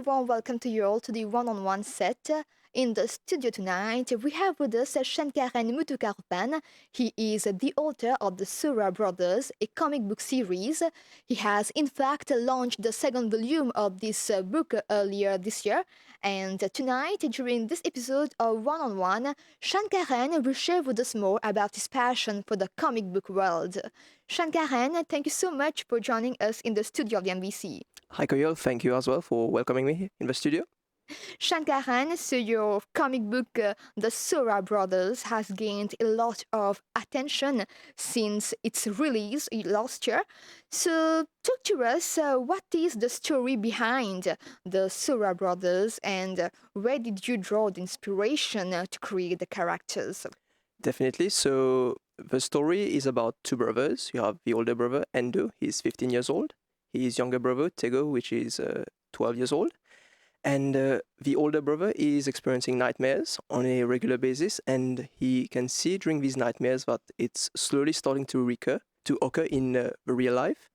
warm welcome to you all to the one-on-one set. In the studio tonight, we have with us Shankaren Moothoocaroopen. He is the author of the Sura Brothers, a comic book series. He has, in fact, launched the second volume of this book earlier this year. And tonight, during this episode of One-on-One, Shankaren will share with us more about his passion for the comic book world. Shankaren, thank you so much for joining us in the studio of the MBC. Hi, Koyol. Thank you as well for welcoming me in the studio. Shankaren, so your comic book, The Sora Brothers, has gained a lot of attention since its release last year. So, talk to us what is the story behind The Sora Brothers and where did you draw the inspiration to create the characters? Definitely. So the story is about two brothers. You have the older brother, Endo. He's 15 years old. His younger brother, Tego, which is 12 years old. And the older brother is experiencing nightmares on a regular basis, and he can see during these nightmares that it's slowly starting to occur in the real life.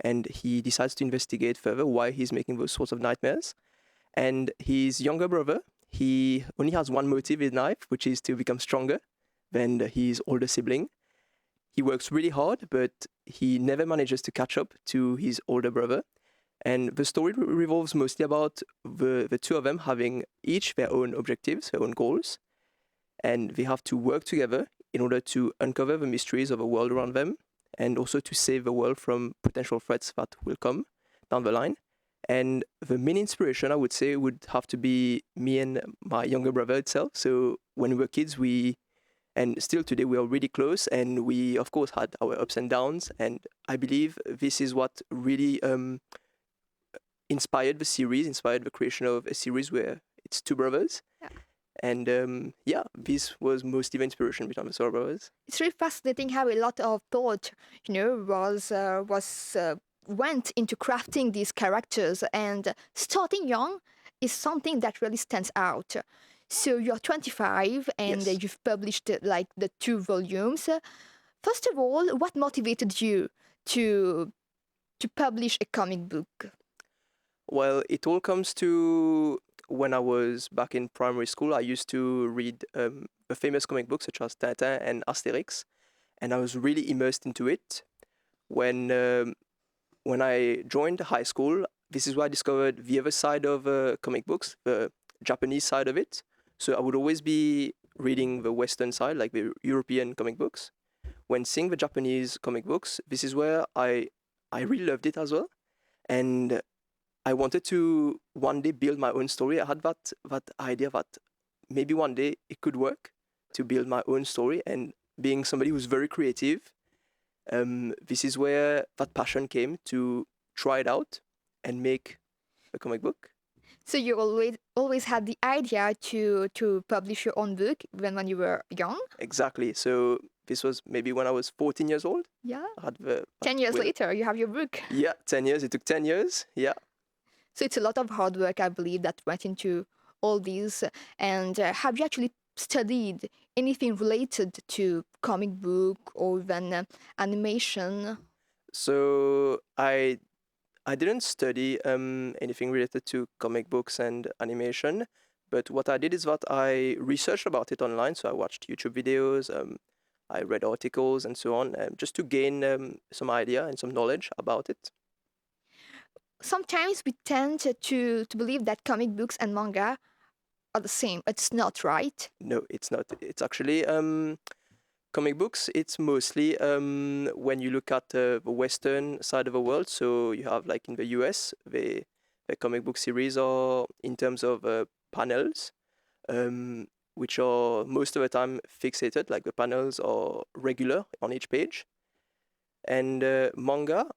And he decides to investigate further why he's making those sorts of nightmares. And his younger brother, he only has one motive in life, which is to become stronger than his older sibling. He works really hard, but he never manages to catch up to his older brother. And the story revolves mostly about the two of them having each their own objectives, their own goals, and they have to work together in order to uncover the mysteries of the world around them and also to save the world from potential threats that will come down the line. And the main inspiration, I would say, would have to be me and my younger brother itself. So when we were kids, and still today, we are really close, and we, of course, had our ups and downs. And I believe this is what really inspired the creation of a series where it's two brothers. Yeah. And this was mostly the inspiration behind the Soul Brothers. It's really fascinating how a lot of thought, was went into crafting these characters, and starting young is something that really stands out. So you're 25 and Yes. you've published like the two volumes. First of all, what motivated you to publish a comic book? Well, it all comes to when I was back in primary school. I used to read the famous comic books such as Tintin and Asterix, and I was really immersed into it. When I joined high school, this is where I discovered the other side of comic books, the Japanese side of it. So I would always be reading the Western side, like the European comic books. When seeing the Japanese comic books, this is where I really loved it as well. And I wanted to one day build my own story. I had that idea that maybe one day it could work to build my own story. And being somebody who's very creative, this is where that passion came to try it out and make a comic book. So you always had the idea to publish your own book even when you were young? Exactly. So this was maybe when I was 14 years old. Yeah. I had the 10 years will. later, you have your book. Yeah, 10 years. It took 10 years. Yeah. So it's a lot of hard work, I believe, that went into all these. And have you actually studied anything related to comic book or even animation? So I didn't study anything related to comic books and animation, but what I did is that I researched about it online. So I watched YouTube videos, I read articles and so on, just to gain some idea and some knowledge about it. Sometimes we tend to believe that comic books and manga are the same. It's not, right? No, it's not. It's actually comic books. It's mostly when you look at the Western side of the world. So you have like in the US, the comic book series are in terms of panels, which are most of the time fixated. Like the panels are regular on each page. And manga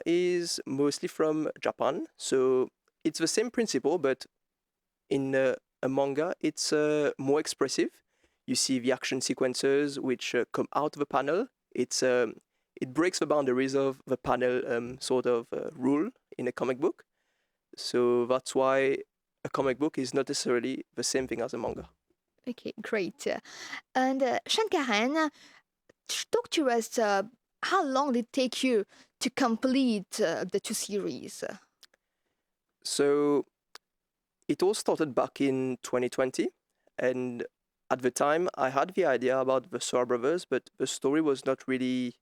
is mostly from Japan. So it's the same principle, but in a manga, it's more expressive. You see the action sequences which come out of the panel. It breaks the boundaries of the panel sort of rule in a comic book. So that's why a comic book is not necessarily the same thing as a manga. Okay, great. And Shankaren, talk to us. How long did it take you to complete the two series? So It all started back in 2020, and at the time I had the idea about the Soar brothers, but the story was not really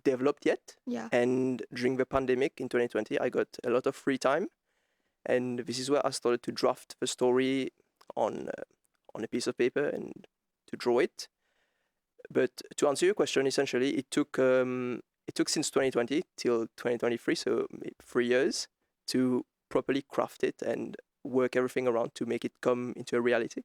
developed yet. Yeah. And during the pandemic in 2020, I got a lot of free time, and this is where I started to draft the story on on a piece of paper and to draw it. But to answer your question, essentially, it took since 2020 till 2023, so 3 years, to properly craft it and work everything around to make it come into a reality.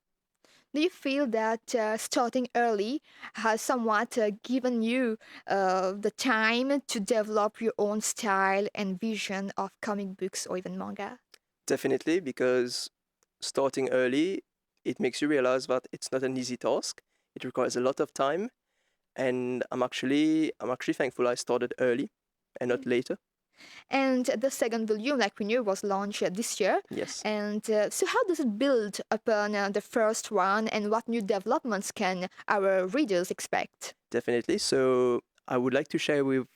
Do you feel that starting early has somewhat given you the time to develop your own style and vision of comic books or even manga? Definitely, because starting early, it makes you realize that it's not an easy task. It requires a lot of time, and I'm actually thankful I started early and not later. And the second volume, like we knew, was launched this year. Yes, And so, how does it build upon the first one, and what new developments can our readers expect? definitely. So I would like to share with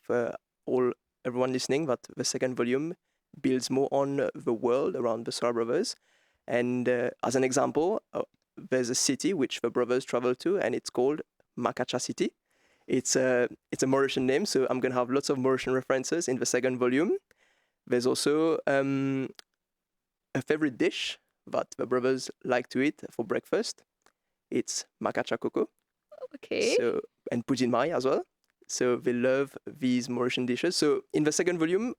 all everyone listening that the second volume builds more on the world around the Sora brothers. And as an example, there's a city which the brothers travel to, and it's called Makacha City. It's a Mauritian name, so I'm gonna have lots of Mauritian references in the second volume. There's also a favorite dish that the brothers like to eat for breakfast. It's Makacha Coco. Okay. So and Pujin Mai as well. So they love these Mauritian dishes. So in the second volume,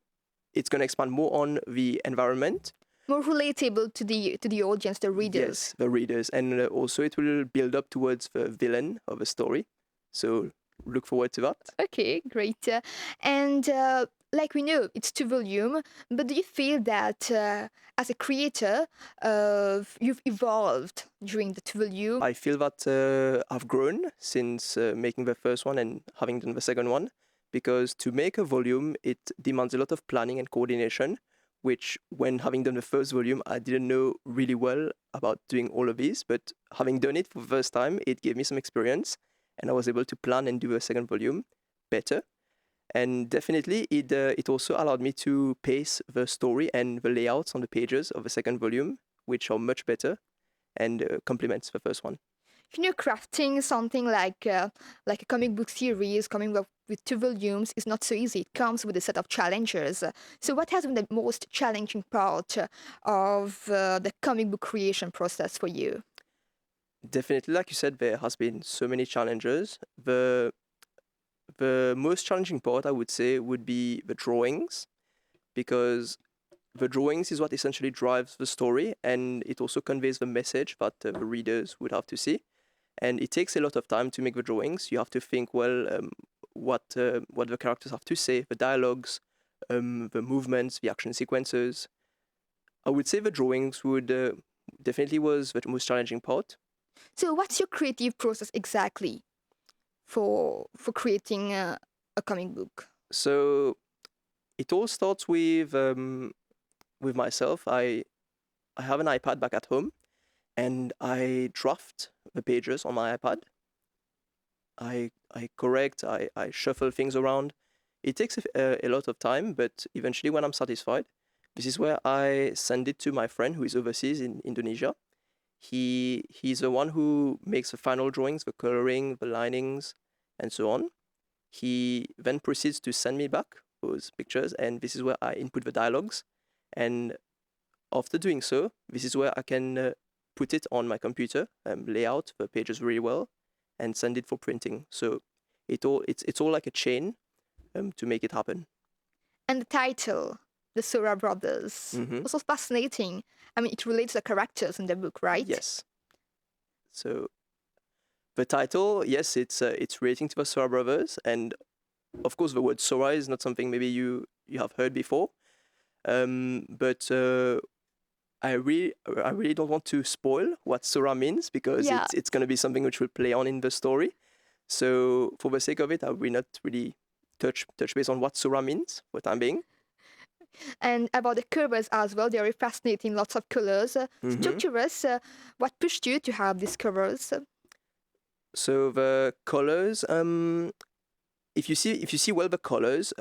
it's gonna expand more on the environment. More relatable to the audience, the readers. Yes, the readers, and also it will build up towards the villain of the story. So look forward to that. Okay, great. And like we know, it's two volume, but do you feel that as a creator, you've evolved during the two volume? I feel that I've grown since making the first one and having done the second one, because to make a volume, it demands a lot of planning and coordination, which when having done the first volume, I didn't know really well about doing all of these. But having done it for the first time, it gave me some experience, and I was able to plan and do a second volume better. And definitely, it also allowed me to pace the story and the layouts on the pages of the second volume, which are much better and complements the first one. You know, crafting something like a comic book series coming up with two volumes is not so easy. It comes with a set of challenges. So, what has been the most challenging part of the comic book creation process for you? Definitely, like you said, there has been so many challenges. The most challenging part, I would say, would be the drawings, because the drawings is what essentially drives the story, and it also conveys the message that the readers would have to see. And it takes a lot of time to make the drawings. You have to think well what the characters have to say, the dialogues, the movements, the action sequences. I would say the drawings would definitely was the most challenging part. So, what's your creative process exactly for creating a comic book? So it all starts with myself. I have an iPad back at home, and I draft the pages on my iPad. I correct, I shuffle things around. It takes a lot of time, but eventually, when I'm satisfied, this is where I send it to my friend who is overseas in Indonesia. He's the one who makes the final drawings, the coloring, the linings, and so on. He then proceeds to send me back those pictures, and this is where I input the dialogues. And after doing so, this is where I can put it on my computer, lay out the pages really well, and send it for printing. So it's all like a chain to make it happen. And the title, The Sora Brothers, Hmm. also fascinating. I mean, it relates to the characters in the book, right? Yes. So the title, yes, it's relating to the Sora brothers, and of course the word Sora is not something maybe you have heard before, but I really don't want to spoil what Sora means, because Yeah. it's going to be something which will play on in the story. So for the sake of it, I will not really touch base on what Sora means for the time being. And about the covers as well, they're very fascinating, lots of colors. So talk Hmm. to us, what pushed you to have these covers? So the colors, if you see well the colors,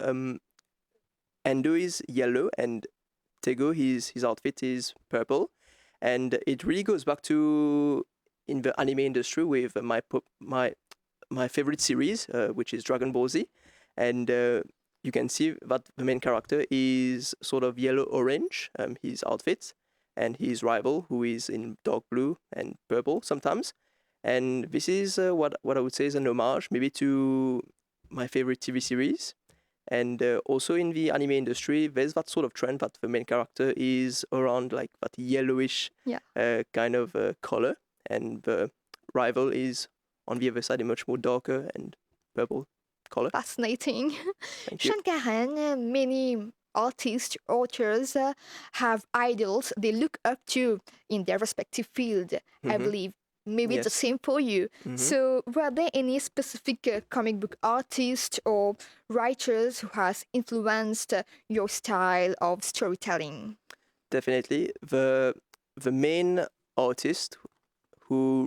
Endo is yellow and Tego, his outfit is purple, and it really goes back to in the anime industry with my favorite series, which is Dragon Ball Z, and you can see that the main character is sort of yellow orange, his outfit, and his rival who is in dark blue and purple sometimes. And this is what I would say is an homage, maybe to my favorite TV series. And also in the anime industry, there's that sort of trend that the main character is around like that yellowish Yeah. kind of color, and the rival is on the other side a much more darker and purple color. Fascinating. Thank you. Shankaren, many artists, authors have idols they look up to in their respective field, I Hmm. believe. Maybe it's the Yes. same for you. Hmm. So, were there any specific comic book artists or writers who has influenced your style of storytelling? Definitely. The main artist who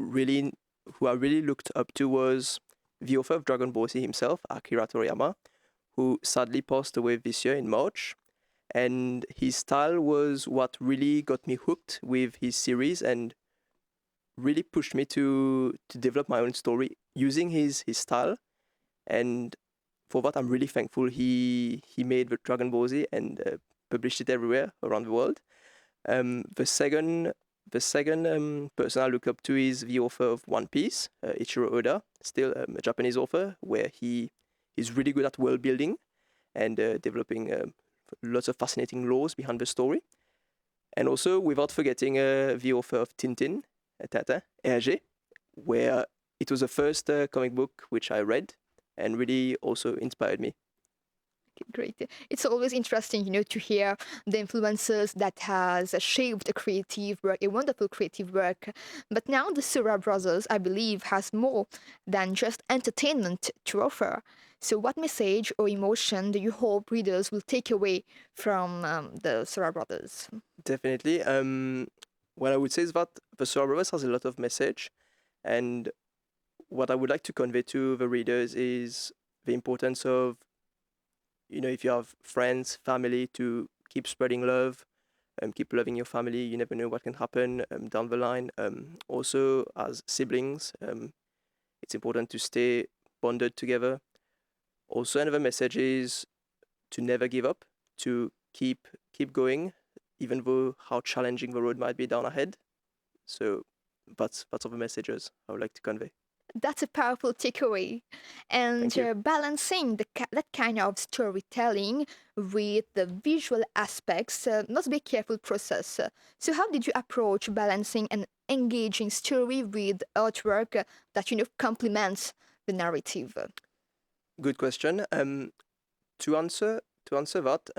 I really looked up to was the author of Dragon Ball Z himself, Akira Toriyama, who sadly passed away this year in March. And his style was what really got me hooked with his series and really pushed me to develop my own story using his style. And for that, I'm really thankful he made the Dragon Ball Z and published it everywhere around the world. The second person I look up to is the author of One Piece, Ichiro Oda, still a Japanese author, where he is really good at world building and developing lots of fascinating laws behind the story. And also, without forgetting the author of Tintin, Tintin, Hergé, where it was the first comic book which I read and really also inspired me. Great. It's always interesting, to hear the influences that has shaped a creative work, a wonderful creative work. But now the Sura brothers, I believe, has more than just entertainment to offer. So, what message or emotion do you hope readers will take away from the Sura brothers? Definitely. What I would say is that the Solar Brothers has a lot of message, and what I would like to convey to the readers is the importance of, if you have friends, family, to keep spreading love, keep loving your family. You never know what can happen down the line. Also, as siblings, it's important to stay bonded together. Also, another message is to never give up, to keep going, even though how challenging the road might be down ahead. So that's all the messages I would like to convey. That's a powerful takeaway. And Thank you. balancing that kind of storytelling with the visual aspects must be a careful process. So, how did you approach balancing an engaging story with artwork that complements the narrative? Good question. To answer that,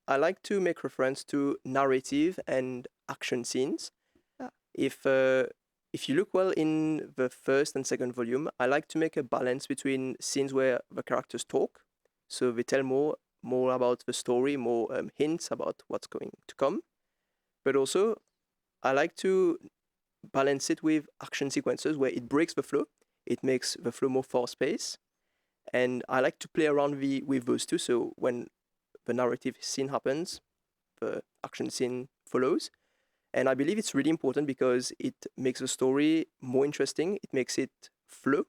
I like to make reference to narrative and action scenes. Uh, If uh, if you look well in the first and second volume, I like to make a balance between scenes where the characters talk, so they tell more about the story, more hints about what's going to come. But also, I like to balance it with action sequences where it breaks the flow. It makes the flow more fast paced, and I like to play around with those two. So when the narrative scene happens, the action scene follows. And I believe it's really important because it makes the story more interesting, it makes it flow,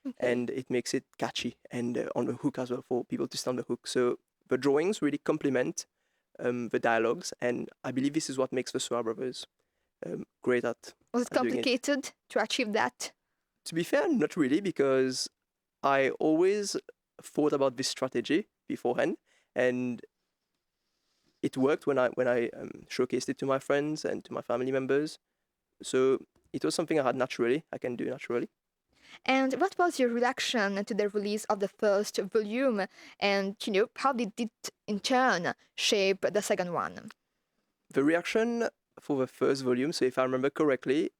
okay. and it makes it catchy and on the hook as well for people to stay on the hook. So the drawings really complement the dialogues, and I believe this is what makes the Soa brothers great Was it at doing it. complicated to achieve that? To be fair, not really, because I always thought about this strategy beforehand, and it worked when I showcased it to my friends and to my family members. So it was something I can do naturally. And what was your reaction to the release of the first volume? And, how did it in turn shape the second one? The reaction for the first volume, so if I remember correctly,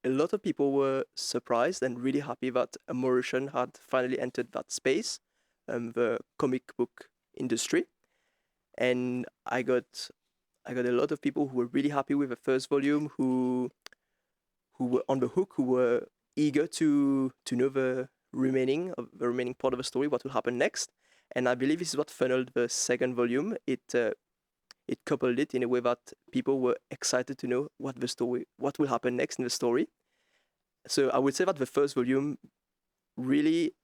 a lot of people were surprised and really happy that a Mauritian had finally entered that space, the comic book industry. And I got a lot of people who were really happy with the first volume, who were on the hook, who were eager to know the remaining part of the story, what will happen next. And I believe this is what funneled the second volume. it coupled it in a way that people were excited to know what will happen next in the story. So I would say that the first volume really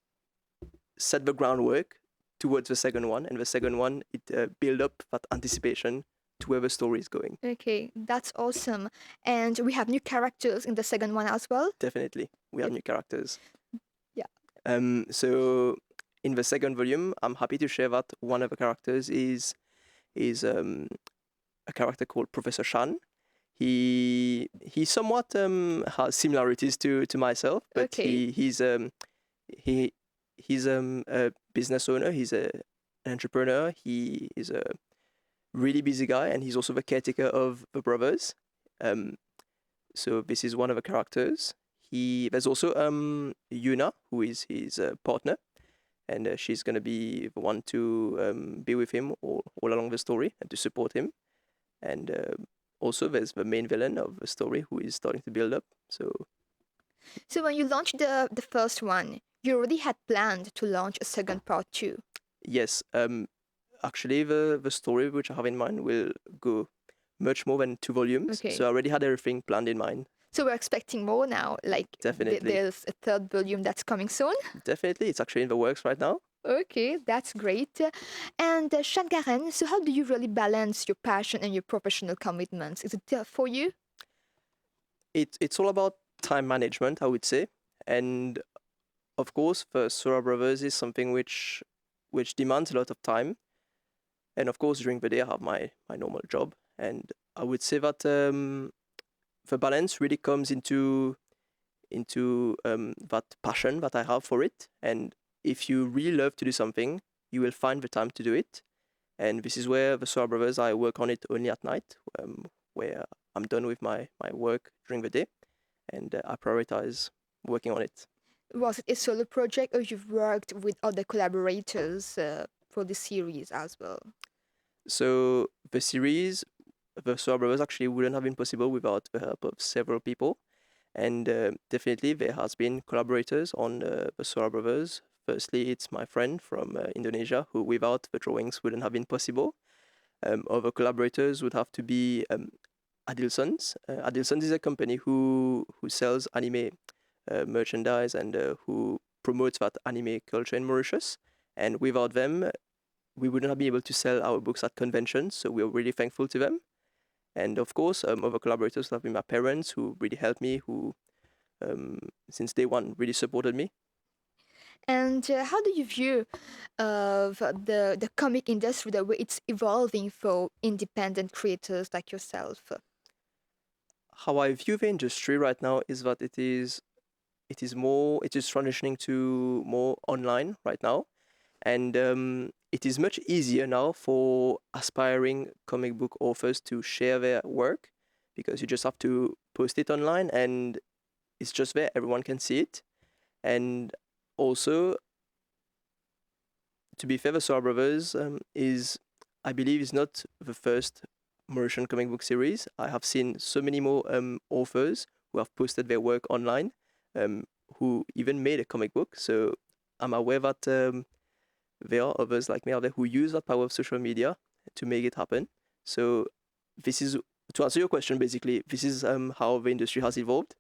set the groundwork towards the second one, and the second one it build up that anticipation to where the story is going. Okay, that's awesome. And we have new characters in the second one as well. Definitely, we have Yep. new characters. Yeah. So in the second volume, I'm happy to share that one of the characters is a character called Professor Shan. He somewhat has similarities to myself, but Okay. he he's a business owner. He's an entrepreneur. He is a really busy guy, and he's also the caretaker of the brothers. Um, so this is one of the characters. There's also Yuna, who is his partner, and she's gonna be the one to be with him all along the story and to support him. And also there's the main villain of the story who is starting to build up. So when you launched the first one, you already had planned to launch a second part too. Yes, actually the story which I have in mind will go much more than 2 volumes. Okay. So I already had everything planned in mind. So we're expecting more now. Like Definitely. there's a third volume that's coming soon. Definitely, it's actually in the works right now. Okay, that's great. And Shankaren, so how do you really balance your passion and your professional commitments? Is it tough for you? It's all about time management, I would say, and of course, the Sora Brothers is something which demands a lot of time. And of course, during the day, I have my normal job, and I would say that the balance really comes into that passion that I have for it. And if you really love to do something, you will find the time to do it. And this is where the Sora Brothers, I work on it only at night, where I'm done with my work during the day, and I prioritize working on it. Was it a solo project or you've worked with other collaborators for the series as well? So the series, the Sora Brothers, actually wouldn't have been possible without the help of several people. And definitely there has been collaborators on the Sora Brothers. Firstly, it's my friend from Indonesia, who without the drawings wouldn't have been possible. Other collaborators would have to be Adilsons. Adilsons is a company who sells anime merchandise and who promotes that anime culture in Mauritius. And without them, we wouldn't have been able to sell our books at conventions. So we are really thankful to them. And of course, other collaborators have been my parents, who really helped me, who since day one really supported me. And how do you view the comic industry, the way it's evolving for independent creators like yourself? How I view the industry right now is that it is transitioning to more online right now, and it is much easier now for aspiring comic book authors to share their work, because you just have to post it online and it's just there, everyone can see it. And also, to be fair, the Sora Brothers I believe, is not the first Mauritian comic book series. I have seen so many more authors who have posted their work online, who even made a comic book. So I'm aware that there are others like me out there who use that power of social media to make it happen. So this is, to answer your question, basically, this is how the industry has evolved.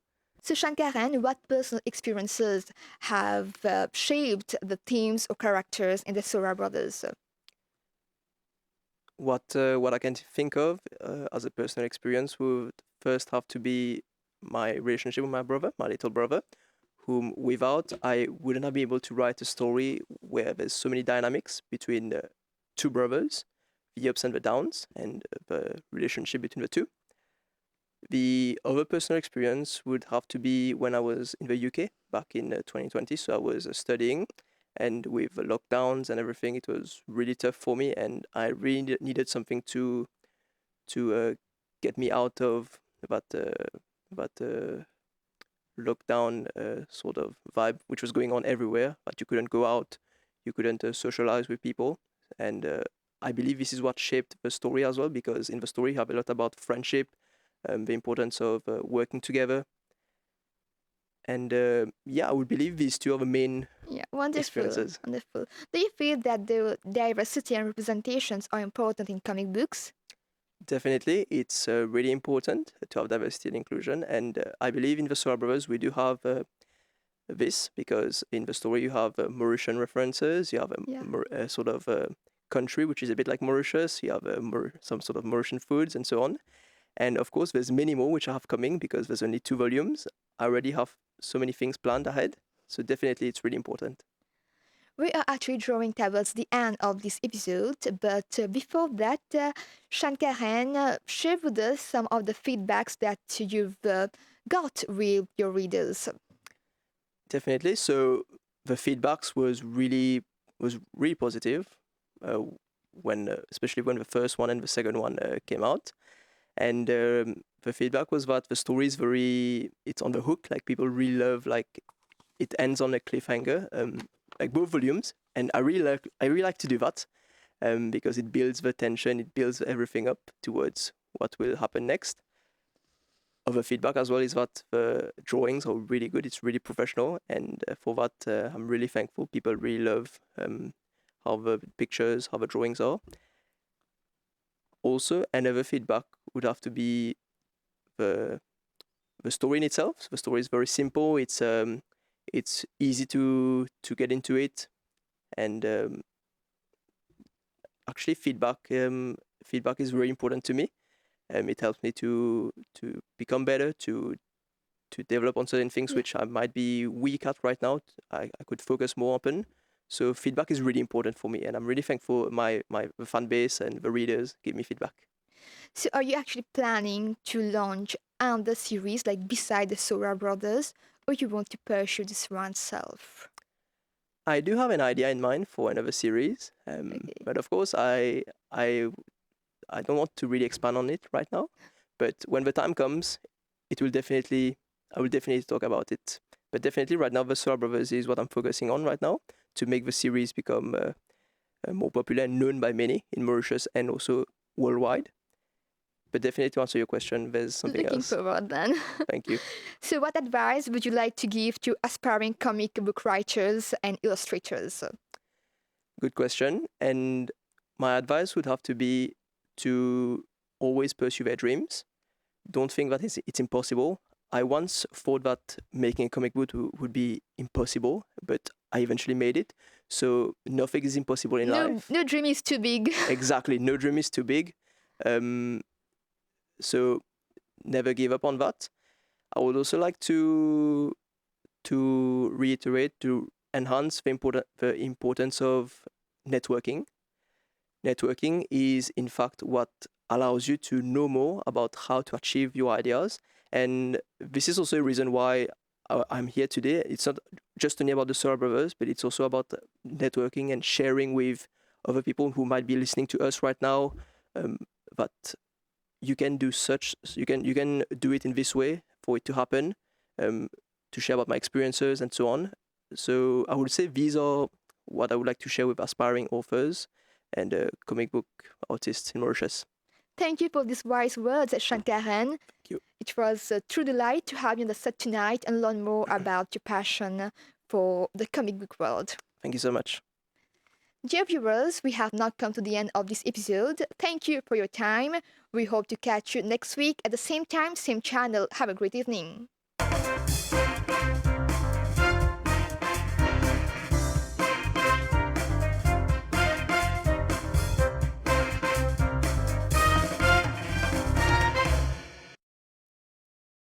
So, Shankaren, what personal experiences have shaped the themes or characters in the Sora Brothers? What I can think of as a personal experience would first have to be my relationship with my brother, my little brother, whom without I wouldn't have been able to write a story where there's so many dynamics between two brothers, the ups and the downs, and the relationship between the two. The other personal experience would have to be when I was in the UK back in 2020. So I was studying, and with the lockdowns and everything, it was really tough for me, and I really needed something to get me out of that lockdown sort of vibe, which was going on everywhere. But you couldn't go out, you couldn't socialize with people, and I believe this is what shaped the story as well, because in the story you have a lot about friendship, the importance of working together. And yeah, I would believe these two are the main Yeah, wonderful, experiences. wonderful. Do you feel that the diversity and representations are important in comic books? Definitely, it's really important to have diversity and inclusion. And I believe in the Solar Brothers we do have this because in the story you have Mauritian references, you have Yeah. a sort of country which is a bit like Mauritius, you have some sort of Mauritian foods and so on. And of course, there's many more which I have coming because there's only 2 volumes. I already have so many things planned ahead. So definitely, it's really important. We are actually drawing towards the end of this episode, but before that, Shankaren, share with us some of the feedbacks that you've got with your readers. Definitely. So the feedbacks was really positive uh, when especially when the first one and the second one came out. And the feedback was that the story is it's on the hook. Like people really love like it ends on a cliffhanger. Like both volumes, and I really like to do that because it builds the tension, it builds everything up towards what will happen next. Other feedback as well is that the drawings are really good. It's really professional, and for that I'm really thankful. People really love how the pictures, how the drawings are. Also, another feedback would have to be the the story in itself. So the story is very simple. It's easy to get into it, and actually feedback is very important to me. It helps me to become better, to develop on certain things Yeah. which I might be weak at right now. I could focus more on. So feedback is really important for me, and I'm really thankful my fan base and the readers give me feedback. So, are you actually planning to launch another series like beside the Sora Brothers, or you want to pursue this one self? I do have an idea in mind for another series, Okay. but of course I I don't want to really expand on it right now. But when the time comes, it will definitely I will definitely talk about it. But definitely right now, the Solar Brothers is what I'm focusing on right now to make the series become more popular and known by many in Mauritius and also worldwide. But definitely to answer your question, there's something Looking else. forward then. Thank you. So, what advice would you like to give to aspiring comic book writers and illustrators? Good question. And my advice would have to be to always pursue their dreams. Don't think that it's impossible. I once thought that making a comic book would be impossible, but I eventually made it. So nothing is impossible in No, life. no dream is too big. Exactly, no dream is too big. Um, so never give up on that. I would also like to reiterate to enhance the importance of networking. Networking is, in fact, what allows you to know more about how to achieve your ideas. And this is also a reason why I'm here today. It's not just only about the Solar Brothers, but it's also about networking and sharing with other people who might be listening to us right now. That you can do it in this way for it to happen. Um, to share about my experiences and so on. So I would say these are what I would like to share with aspiring authors and comic book artists in Mauritius. Thank you for these wise words, Shankaren. Thank you. It was a true delight to have you on the set tonight and learn more about your passion for the comic book world. Thank you so much. Dear viewers, we have now come to the end of this episode. Thank you for your time. We hope to catch you next week at the same time, same channel. Have a great evening.